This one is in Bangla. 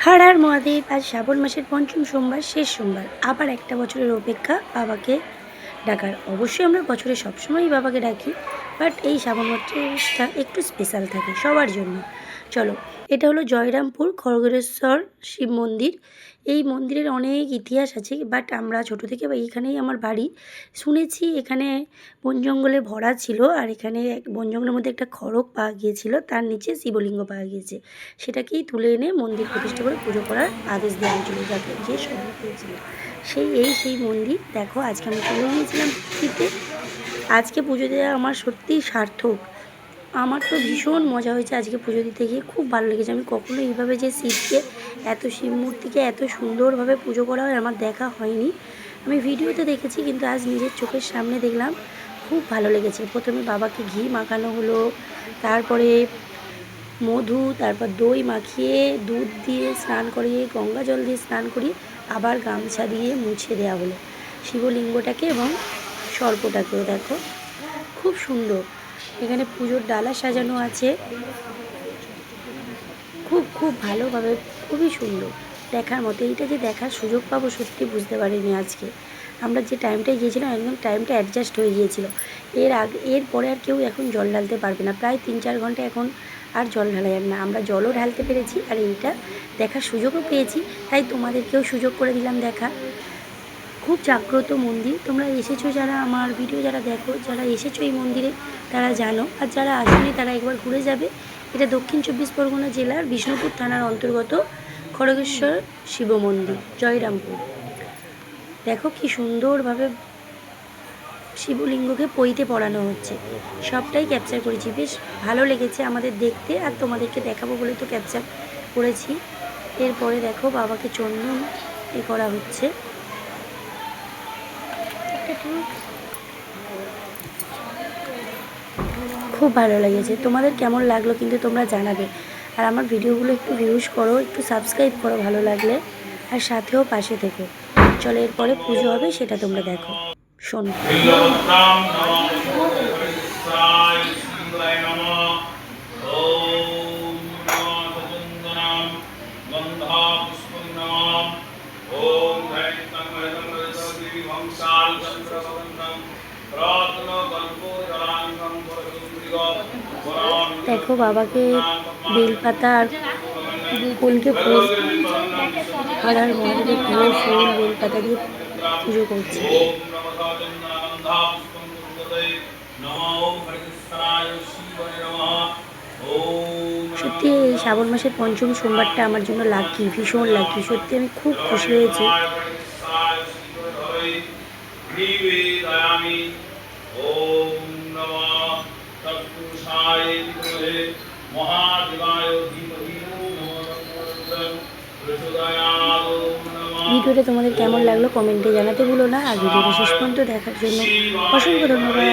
हर हर महादेव। आज श्रावण मासेर पंचम सोमवार, शेष सोमवार। आबार एक बछरेर अपेक्षा बाबाके डाकार। अवश्य आमरा बछरे सब समय बाबाके डाकी, बाट এই শ্রাবণ মাসটা একটু স্পেশাল থাকে সবার জন্য। চলো, এটা হলো জয়রামপুর খড়গেশ্বর শিব মন্দির। এই মন্দিরের অনেক ইতিহাস আছে, বাট আমরা ছোটো থেকে এইখানেই আমার বাড়ি। শুনেছি এখানে বন জঙ্গলে ভরা ছিল, আর এখানে বন জঙ্গলের মধ্যে একটা খড়গ পাওয়া গিয়েছিল, তার নিচে শিবলিঙ্গ পাওয়া গিয়েছে। সেটাকেই তুলে এনে মন্দির প্রতিষ্ঠা করে পুজো করার আদেশ দেওয়া হয়েছিল, যাকে যে সম্ভব হয়েছিল। সেই মন্দির দেখো, আজকে আমি চলে গিয়েছিলাম পুজোতে। আজকে পুজো দেওয়া আমার সত্যিই সার্থক। আমার তো ভীষণ মজা হয়েছে আজকে পুজো দিতে গিয়ে, খুব ভালো লেগেছে। আমি কখনো এইভাবে যে শিবকে শিব মূর্তিকে এত সুন্দরভাবে পুজো করা হয় আমার দেখা হয়নি। আমি ভিডিওতে দেখেছি, কিন্তু আজ নিজের চোখের সামনে দেখলাম, খুব ভালো লেগেছে। প্রথমে বাবাকে ঘি মাখানো হলো, তারপরে মধু, তারপর দই মাখিয়ে দুধ দিয়ে স্নান করিয়ে, গঙ্গা জল দিয়ে স্নান করিয়ে আবার গামছা দিয়ে মুছে দেওয়া হলো শিবলিঙ্গটাকে এবং সর্পটাকেও। দেখো খুব সুন্দর, এখানে পুজোর ডালা সাজানো আছে, খুব ভালোভাবে, খুবই সুন্দর, দেখার মতো। এইটা যে দেখার সুযোগ পাবো সত্যি বুঝতে পারিনি আজকে। আমরা যে টাইমটায় গিয়েছিলাম একদম টাইমটা অ্যাডজাস্ট হয়ে গিয়েছিল। এরপরে আর কেউ এখন জল ঢালতে পারবে না। প্রায় 3-4 ঘন্টা এখন আর জল ঢালা যাবে না। আমরা জলও ঢালতে পেরেছি, আর এইটা দেখার সুযোগও পেয়েছি, তাই তোমাদেরকেও সুযোগ করে দিলাম দেখা। খুব জাগ্রত মন্দির। তোমরা এসেছো যারা, আমার ভিডিও যারা দেখো, যারা এসেছো এই মন্দিরে তারা জানো, আর যারা আসেনি তারা একবার ঘুরে যাবে। এটা দক্ষিণ 24 পরগনা জেলার বিষ্ণুপুর থানার অন্তর্গত খড়গেশ্বর শিব মন্দির, জয়রামপুর। দেখো কি সুন্দরভাবে শিবলিঙ্গকে পইতে পড়ানো হচ্ছে, সবটাই ক্যাপচার করেছি। বেশ ভালো লেগেছে আমাদের দেখতে, আর তোমাদেরকে দেখাবো বলে তো ক্যাপচার করেছি। এরপরে দেখো বাবাকে চন্দন করা হচ্ছে। খুব ভালো লেগেছে। তোমাদের কেমন লাগলো কিন্তু তোমরা জানাবে। আর আমার ভিডিওগুলো একটু ভিউজ করো, একটু সাবস্ক্রাইব করো ভালো লাগলে, আর সাথেও পাশে থেকো। চলো, এরপরে পুজো হবে, সেটা তোমরা দেখো, শোনো। দেখো বাবাকে বেলপাতা আর ফুলকে ফুল, আর মহাদেবের ফুল বেলপাতা দিয়ে পুজো করছে। সত্যি এই শ্রাবণ মাসের পঞ্চম সোমবারটা আমার জন্য লাকি, ভীষণ লাকি। সত্যি আমি খুব খুশি হয়েছি। ভিডিওটা তোমাদের কেমন লাগলো কমেন্টে জানাতে ভুলো না, আর ভিডিওটা শেষ পর্যন্ত দেখার জন্য অসংখ্য ধন্যবাদ।